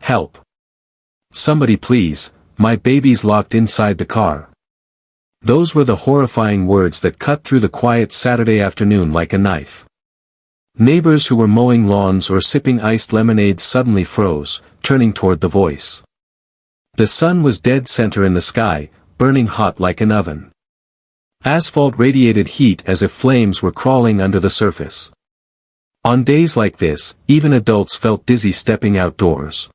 Help. Somebody please, my baby's locked inside the car. Those were the horrifying words that cut through the quiet Saturday afternoon like a knife. Neighbors who were mowing lawns or sipping iced lemonade suddenly froze, turning toward the voice. The sun was dead center in the sky, burning hot like an oven. Asphalt radiated heat as if flames were crawling under the surface. On days like this, even adults felt dizzy stepping outdoors.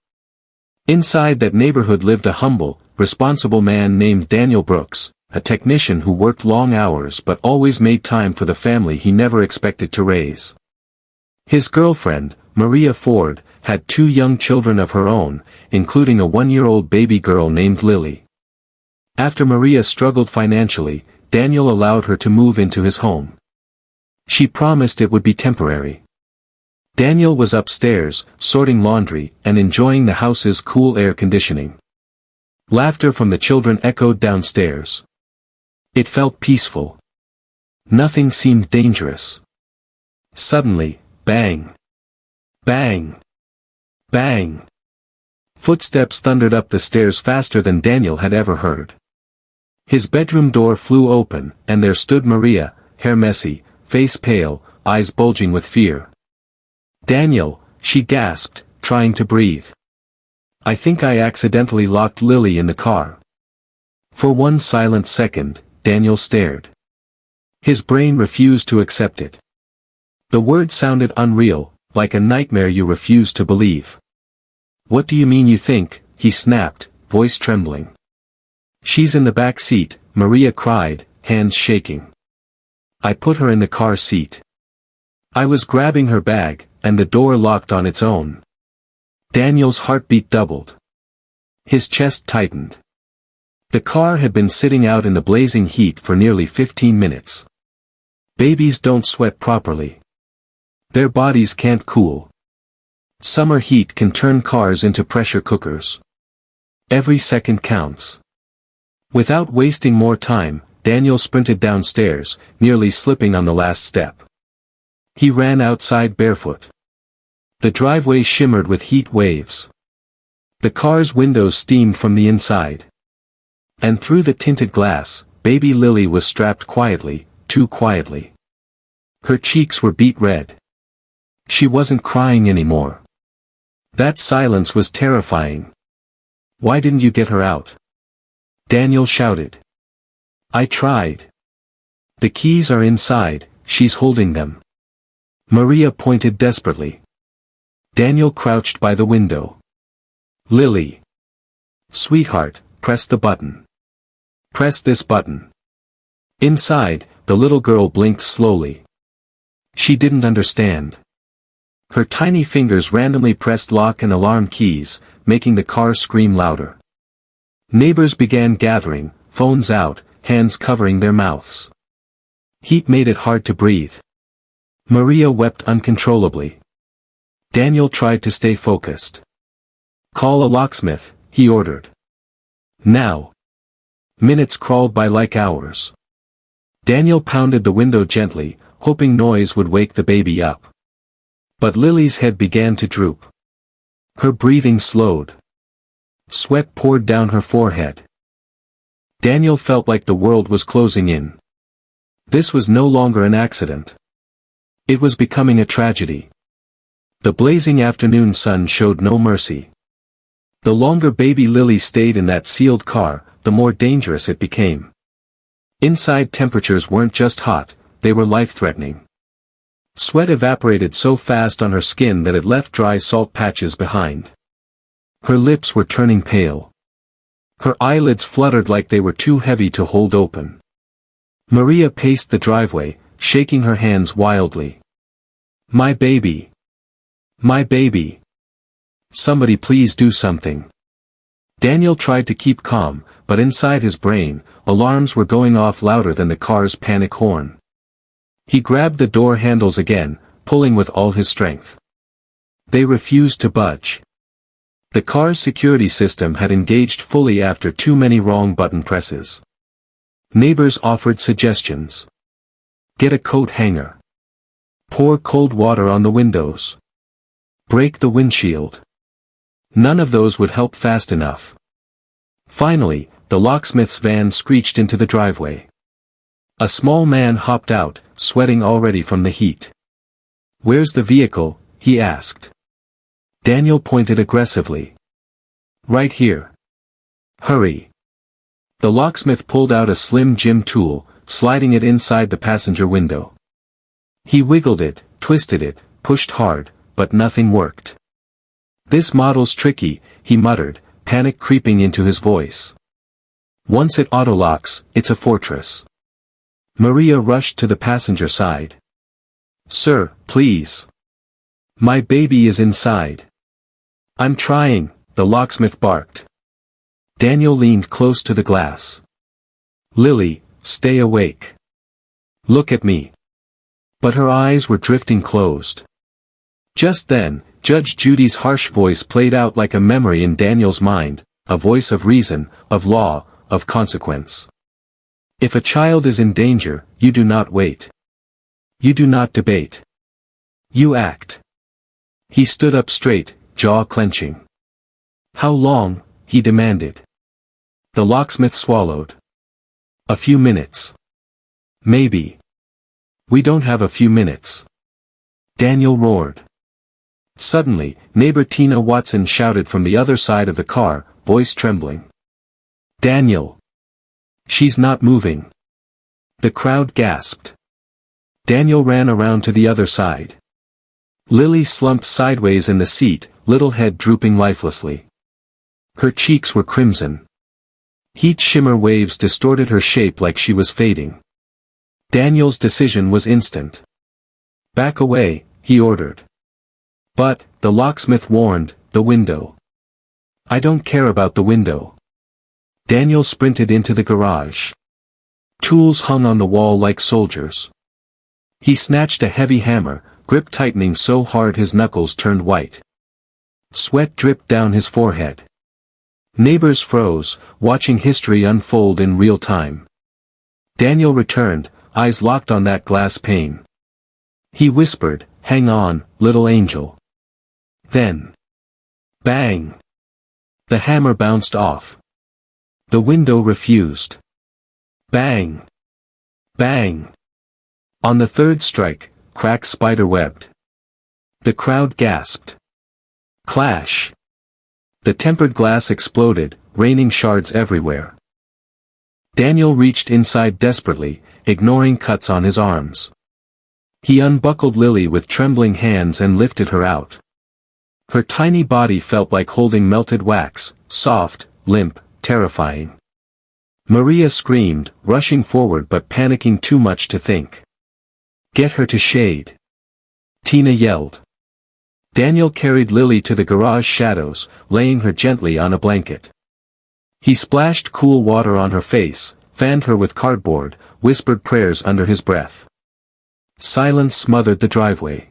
Inside that neighborhood lived a humble, responsible man named Daniel Brooks, a technician who worked long hours but always made time for the family he never expected to raise. His girlfriend, Maria Ford, had 2 young children of her own, including a 1-year-old baby girl named Lily. After Maria struggled financially, Daniel allowed her to move into his home. She promised it would be temporary. Daniel was upstairs, sorting laundry, and enjoying the house's cool air conditioning. Laughter from the children echoed downstairs. It felt peaceful. Nothing seemed dangerous. Suddenly, bang! Bang! Bang! Footsteps thundered up the stairs faster than Daniel had ever heard. His bedroom door flew open, and there stood Maria, hair messy, face pale, eyes bulging with fear. "Daniel," she gasped, trying to breathe. "I think I accidentally locked Lily in the car." For one silent second, Daniel stared. His brain refused to accept it. The word sounded unreal, like a nightmare you refused to believe. "What do you mean you think?" he snapped, voice trembling. "She's in the back seat," Maria cried, hands shaking. "I put her in the car seat. I was grabbing her bag, and the door locked on its own." Daniel's heartbeat doubled. His chest tightened. The car had been sitting out in the blazing heat for nearly 15 minutes. Babies don't sweat properly. Their bodies can't cool. Summer heat can turn cars into pressure cookers. Every second counts. Without wasting more time, Daniel sprinted downstairs, nearly slipping on the last step. He ran outside barefoot. The driveway shimmered with heat waves. The car's windows steamed from the inside. And through the tinted glass, baby Lily was strapped quietly, too quietly. Her cheeks were beet red. She wasn't crying anymore. That silence was terrifying. "Why didn't you get her out?" Daniel shouted. "I tried. The keys are inside, she's holding them." Maria pointed desperately. Daniel crouched by the window. "Lily. Sweetheart, press the button. Press this button." Inside, the little girl blinked slowly. She didn't understand. Her tiny fingers randomly pressed lock and alarm keys, making the car scream louder. Neighbors began gathering, phones out, hands covering their mouths. Heat made it hard to breathe. Maria wept uncontrollably. Daniel tried to stay focused. "Call a locksmith," he ordered. "Now." Minutes crawled by like hours. Daniel pounded the window gently, hoping noise would wake the baby up. But Lily's head began to droop. Her breathing slowed. Sweat poured down her forehead. Daniel felt like the world was closing in. This was no longer an accident. It was becoming a tragedy. The blazing afternoon sun showed no mercy. The longer baby Lily stayed in that sealed car, the more dangerous it became. Inside temperatures weren't just hot, they were life-threatening. Sweat evaporated so fast on her skin that it left dry salt patches behind. Her lips were turning pale. Her eyelids fluttered like they were too heavy to hold open. Maria paced the driveway, shaking her hands wildly. "My baby! My baby! Somebody please do something." Daniel tried to keep calm, but inside his brain, alarms were going off louder than the car's panic horn. He grabbed the door handles again, pulling with all his strength. They refused to budge. The car's security system had engaged fully after too many wrong button presses. Neighbors offered suggestions. Get a coat hanger. Pour cold water on the windows. Break the windshield. None of those would help fast enough. Finally, the locksmith's van screeched into the driveway. A small man hopped out, sweating already from the heat. "Where's the vehicle?" he asked. Daniel pointed aggressively. "Right here." "Hurry." The locksmith pulled out a slim gym tool, sliding it inside the passenger window. He wiggled it, twisted it, pushed hard, but nothing worked. "This model's tricky," he muttered, panic creeping into his voice. "Once it autolocks, it's a fortress." Maria rushed to the passenger side. "Sir, please. My baby is inside." "I'm trying," the locksmith barked. Daniel leaned close to the glass. "Lily, stay awake. Look at me." But her eyes were drifting closed. Just then, Judge Judy's harsh voice played out like a memory in Daniel's mind, a voice of reason, of law, of consequence. "If a child is in danger, you do not wait. You do not debate. You act." He stood up straight, jaw clenching. "How long?" he demanded. The locksmith swallowed. "A few minutes. Maybe." "We don't have a few minutes." Daniel roared. Suddenly, neighbor Tina Watson shouted from the other side of the car, voice trembling. "Daniel! She's not moving." The crowd gasped. Daniel ran around to the other side. Lily slumped sideways in the seat, little head drooping lifelessly. Her cheeks were crimson. Heat shimmer waves distorted her shape like she was fading. Daniel's decision was instant. "Back away," he ordered. "But," the locksmith warned, "the window." "I don't care about the window." Daniel sprinted into the garage. Tools hung on the wall like soldiers. He snatched a heavy hammer, grip tightening so hard his knuckles turned white. Sweat dripped down his forehead. Neighbors froze, watching history unfold in real time. Daniel returned, eyes locked on that glass pane. He whispered, "Hang on, little angel." Then. Bang! The hammer bounced off. The window refused. Bang! Bang! On the third strike, crack spider-webbed. The crowd gasped. Clash! The tempered glass exploded, raining shards everywhere. Daniel reached inside desperately, ignoring cuts on his arms. He unbuckled Lily with trembling hands and lifted her out. Her tiny body felt like holding melted wax, soft, limp, terrifying. Maria screamed, rushing forward but panicking too much to think. "Get her to shade!" Tina yelled. Daniel carried Lily to the garage shadows, laying her gently on a blanket. He splashed cool water on her face, fanned her with cardboard, whispered prayers under his breath. Silence smothered the driveway.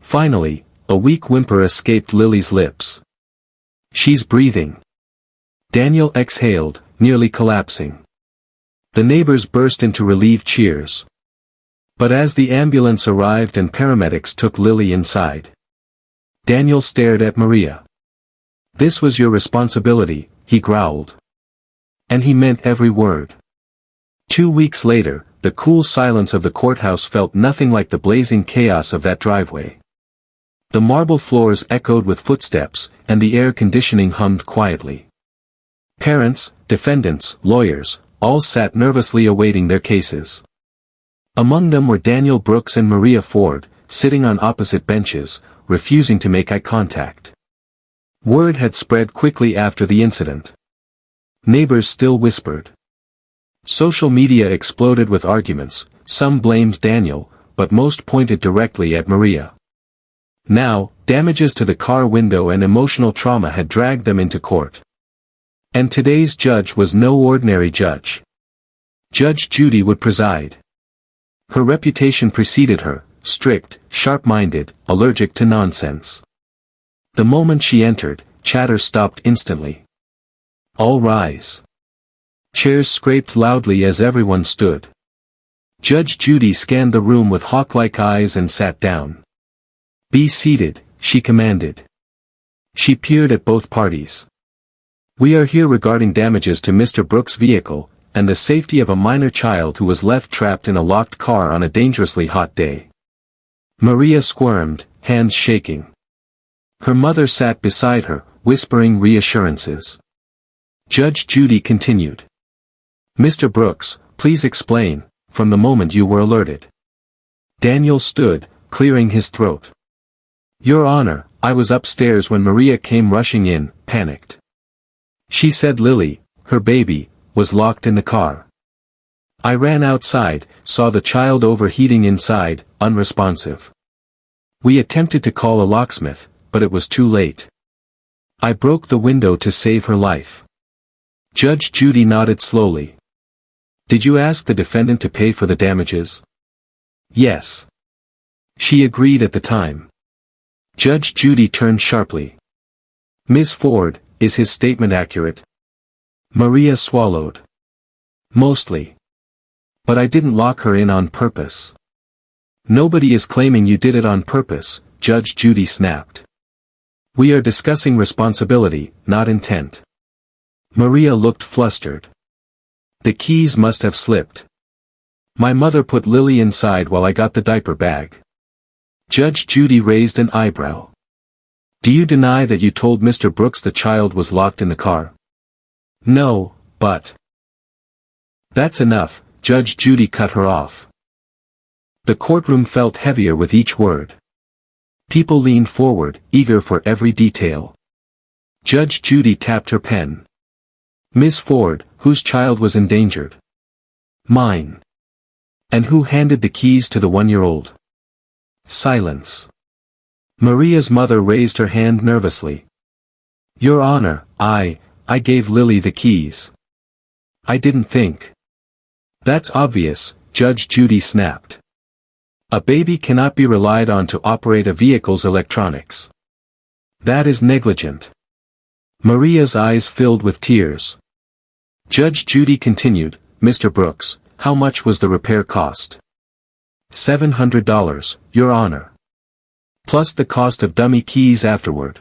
Finally, a weak whimper escaped Lily's lips. "She's breathing." Daniel exhaled, nearly collapsing. The neighbors burst into relieved cheers. But as the ambulance arrived and paramedics took Lily inside, Daniel stared at Maria. "This was your responsibility," he growled. And he meant every word. 2 weeks later, the cool silence of the courthouse felt nothing like the blazing chaos of that driveway. The marble floors echoed with footsteps, and the air conditioning hummed quietly. Parents, defendants, lawyers, all sat nervously awaiting their cases. Among them were Daniel Brooks and Maria Ford, sitting on opposite benches, refusing to make eye contact. Word had spread quickly after the incident. Neighbors still whispered. Social media exploded with arguments, some blamed Daniel, but most pointed directly at Maria. Now, damages to the car window and emotional trauma had dragged them into court. And today's judge was no ordinary judge. Judge Judy would preside. Her reputation preceded her, strict, sharp-minded, allergic to nonsense. The moment she entered, chatter stopped instantly. All rise. Chairs scraped loudly as everyone stood. Judge Judy scanned the room with hawk-like eyes and sat down. "Be seated," she commanded. She peered at both parties. "We are here regarding damages to Mr. Brooks' vehicle, and the safety of a minor child who was left trapped in a locked car on a dangerously hot day." Maria squirmed, hands shaking. Her mother sat beside her, whispering reassurances. Judge Judy continued. "Mr. Brooks, please explain, from the moment you were alerted." Daniel stood, clearing his throat. "Your Honor, I was upstairs when Maria came rushing in, panicked. She said Lily, her baby, was locked in the car. I ran outside, saw the child overheating inside, unresponsive. We attempted to call a locksmith, but it was too late. I broke the window to save her life." Judge Judy nodded slowly. "Did you ask the defendant to pay for the damages?" "Yes." She agreed at the time. Judge Judy turned sharply. "Ms. Ford, is his statement accurate?" Maria swallowed. "Mostly. But I didn't lock her in on purpose." "Nobody is claiming you did it on purpose," Judge Judy snapped. "We are discussing responsibility, not intent." Maria looked flustered. "The keys must have slipped. My mother put Lily inside while I got the diaper bag." Judge Judy raised an eyebrow. "Do you deny that you told Mr. Brooks the child was locked in the car?" "No, but—" "That's enough," Judge Judy cut her off. The courtroom felt heavier with each word. People leaned forward, eager for every detail. Judge Judy tapped her pen. "Ms. Ford, whose child was endangered?" "Mine." "And who handed the keys to the 1-year-old?" Silence. Maria's mother raised her hand nervously. "Your Honor, I gave Lily the keys. I didn't think." "That's obvious," Judge Judy snapped. "A baby cannot be relied on to operate a vehicle's electronics. That is negligent." Maria's eyes filled with tears. Judge Judy continued, "Mr. Brooks, how much was the repair cost?" $700, Your Honor. Plus the cost of dummy keys afterward.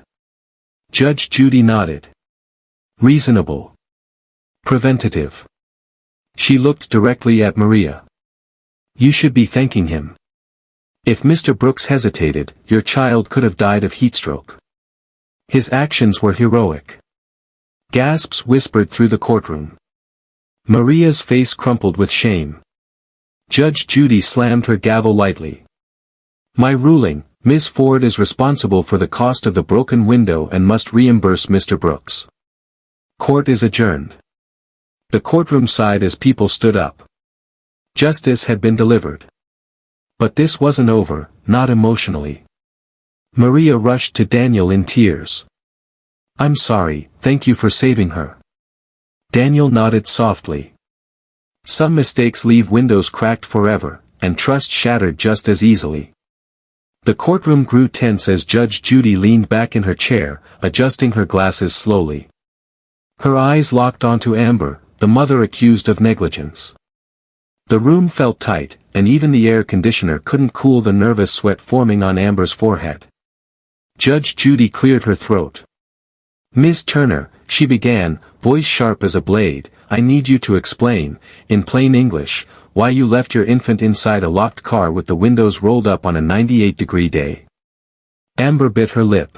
Judge Judy nodded. Reasonable. Preventative. She looked directly at Maria. "You should be thanking him. If Mr. Brooks hesitated, your child could have died of heatstroke. His actions were heroic." Gasps whispered through the courtroom. Maria's face crumpled with shame. Judge Judy slammed her gavel lightly. "My ruling, Ms. Ford is responsible for the cost of the broken window and must reimburse Mr. Brooks. Court is adjourned." The courtroom sighed as people stood up. Justice had been delivered. But this wasn't over, not emotionally. Maria rushed to Daniel in tears. "I'm sorry, thank you for saving her." Daniel nodded softly. Some mistakes leave windows cracked forever, and trust shattered just as easily. The courtroom grew tense as Judge Judy leaned back in her chair, adjusting her glasses slowly. Her eyes locked onto Amber, the mother accused of negligence. The room felt tight, and even the air conditioner couldn't cool the nervous sweat forming on Amber's forehead. Judge Judy cleared her throat. "Ms. Turner," she began, voice sharp as a blade, "I need you to explain, in plain English, why you left your infant inside a locked car with the windows rolled up on a 98-degree day." Amber bit her lip.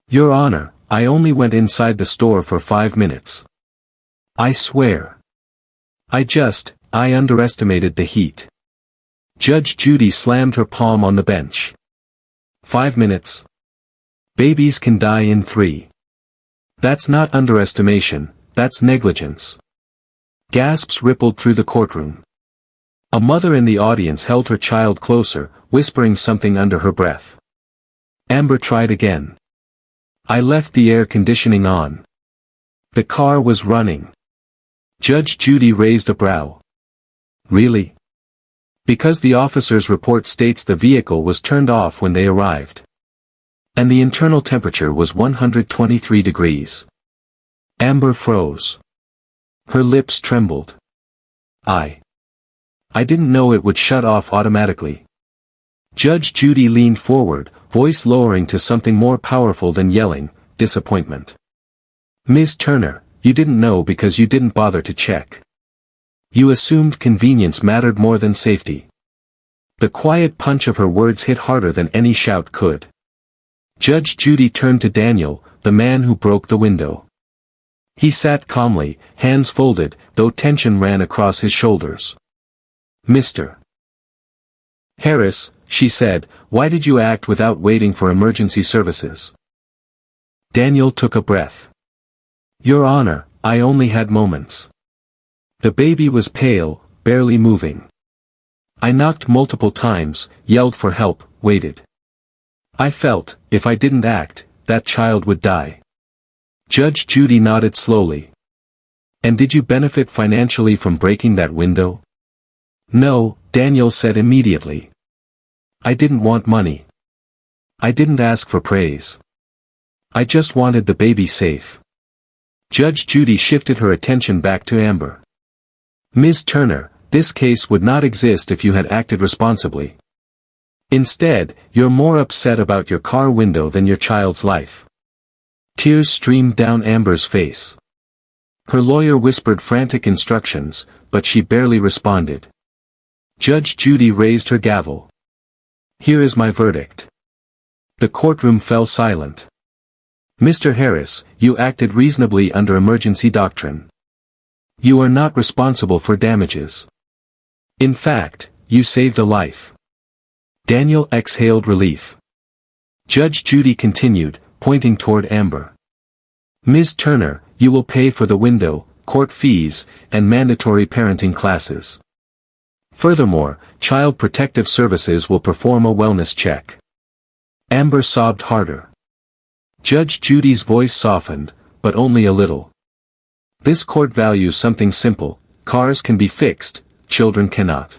"Your Honor, I only went inside the store for 5 minutes. I swear. I underestimated the heat." Judge Judy slammed her palm on the bench. 5 minutes? Babies can die in 3. That's not underestimation, that's negligence. Gasps rippled through the courtroom. A mother in the audience held her child closer, whispering something under her breath. Amber tried again. "I left the air conditioning on. The car was running." Judge Judy raised a brow. "Really?" "Because the officer's report states the vehicle was turned off when they arrived. And the internal temperature was 123 degrees. Amber froze. Her lips trembled. I didn't know it would shut off automatically." Judge Judy leaned forward, voice lowering to something more powerful than yelling, disappointment. Ms. Turner, you didn't know because you didn't bother to check. You assumed convenience mattered more than safety. The quiet punch of her words hit harder than any shout could. Judge Judy turned to Daniel, the man who broke the window. He sat calmly, hands folded, though tension ran across his shoulders. Mr. Harris, she said, why did you act without waiting for emergency services? Daniel took a breath. Your Honor, I only had moments. The baby was pale, barely moving. I knocked multiple times, yelled for help, waited. I felt, if I didn't act, that child would die. Judge Judy nodded slowly. And did you benefit financially from breaking that window? No, Daniel said immediately. I didn't want money. I didn't ask for praise. I just wanted the baby safe. Judge Judy shifted her attention back to Amber. Ms. Turner, this case would not exist if you had acted responsibly. Instead, you're more upset about your car window than your child's life. Tears streamed down Amber's face. Her lawyer whispered frantic instructions, but she barely responded. Judge Judy raised her gavel. Here is my verdict. The courtroom fell silent. Mr. Harris, you acted reasonably under emergency doctrine. You are not responsible for damages. In fact, you saved a life. Daniel exhaled relief. Judge Judy continued, pointing toward Amber. Ms. Turner, you will pay for the window, court fees, and mandatory parenting classes. Furthermore, Child Protective Services will perform a wellness check. Amber sobbed harder. Judge Judy's voice softened, but only a little. This court values something simple: cars can be fixed, children cannot.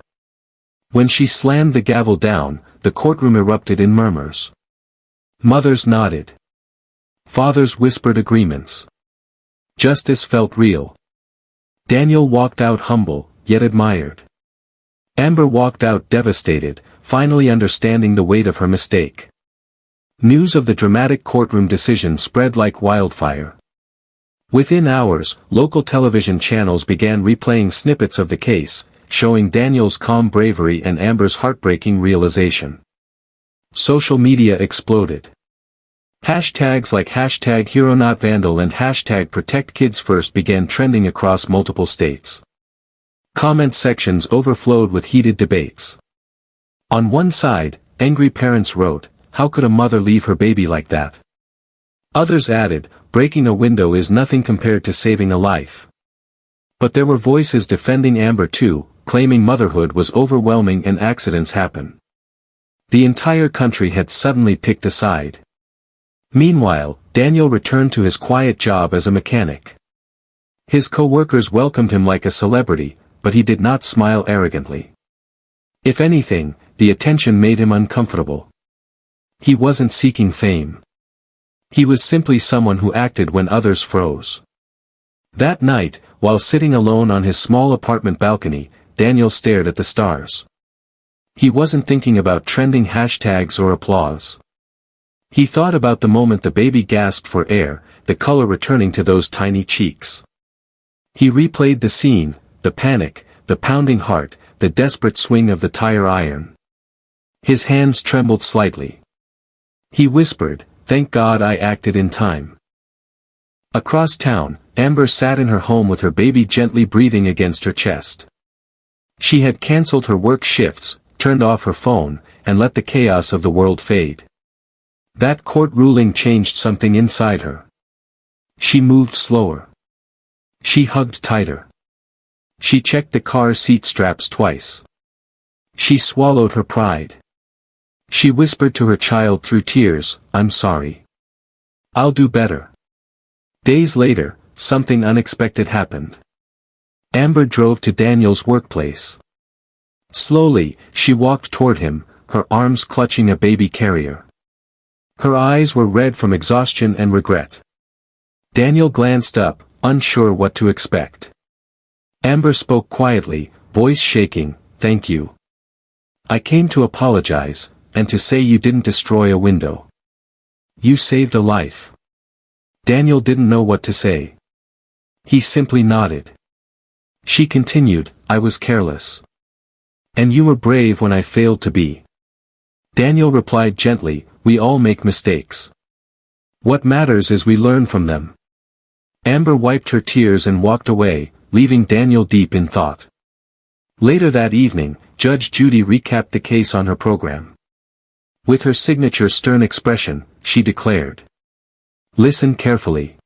When she slammed the gavel down, the courtroom erupted in murmurs. Mothers nodded. Fathers whispered agreements. Justice felt real. Daniel walked out humble, yet admired. Amber walked out devastated, finally understanding the weight of her mistake. News of the dramatic courtroom decision spread like wildfire. Within hours, local television channels began replaying snippets of the case, showing Daniel's calm bravery and Amber's heartbreaking realization. Social media exploded. Hashtags like #HeroNotVandal and #ProtectKidsFirst began trending across multiple states. Comment sections overflowed with heated debates. On one side, angry parents wrote, "How could a mother leave her baby like that?" Others added, "Breaking a window is nothing compared to saving a life." But there were voices defending Amber too, claiming motherhood was overwhelming and accidents happen. The entire country had suddenly picked a side. Meanwhile, Daniel returned to his quiet job as a mechanic. His co-workers welcomed him like a celebrity, but he did not smile arrogantly. If anything, the attention made him uncomfortable. He wasn't seeking fame. He was simply someone who acted when others froze. That night, while sitting alone on his small apartment balcony, Daniel stared at the stars. He wasn't thinking about trending hashtags or applause. He thought about the moment the baby gasped for air, the color returning to those tiny cheeks. He replayed the scene, the panic, the pounding heart, the desperate swing of the tire iron. His hands trembled slightly. He whispered, "Thank God I acted in time." Across town, Amber sat in her home with her baby gently breathing against her chest. She had cancelled her work shifts, turned off her phone, and let the chaos of the world fade. That court ruling changed something inside her. She moved slower. She hugged tighter. She checked the car seat straps twice. She swallowed her pride. She whispered to her child through tears, "I'm sorry. I'll do better." Days later, something unexpected happened. Amber drove to Daniel's workplace. Slowly, she walked toward him, her arms clutching a baby carrier. Her eyes were red from exhaustion and regret. Daniel glanced up, unsure what to expect. Amber spoke quietly, voice shaking, "Thank you. I came to apologize, and to say you didn't destroy a window. You saved a life." Daniel didn't know what to say. He simply nodded. She continued, I was careless. And you were brave when I failed to be. Daniel replied gently, we all make mistakes. What matters is we learn from them. Amber wiped her tears and walked away, leaving Daniel deep in thought. Later that evening, Judge Judy recapped the case on her program. With her signature stern expression, she declared. Listen carefully.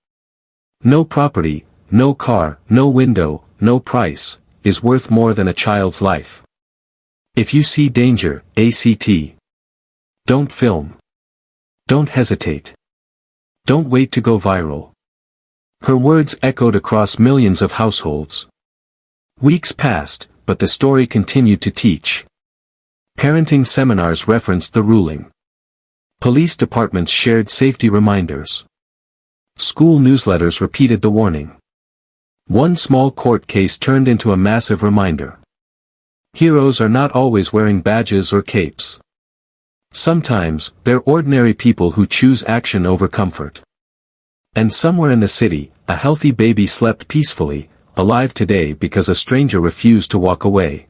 No property, no car, no window, no price, is worth more than a child's life. If you see danger, ACT. Don't film. Don't hesitate. Don't wait to go viral. Her words echoed across millions of households. Weeks passed, but the story continued to teach. Parenting seminars referenced the ruling. Police departments shared safety reminders. School newsletters repeated the warning. One small court case turned into a massive reminder. Heroes are not always wearing badges or capes. Sometimes, they're ordinary people who choose action over comfort. And somewhere in the city, a healthy baby slept peacefully, alive today because a stranger refused to walk away.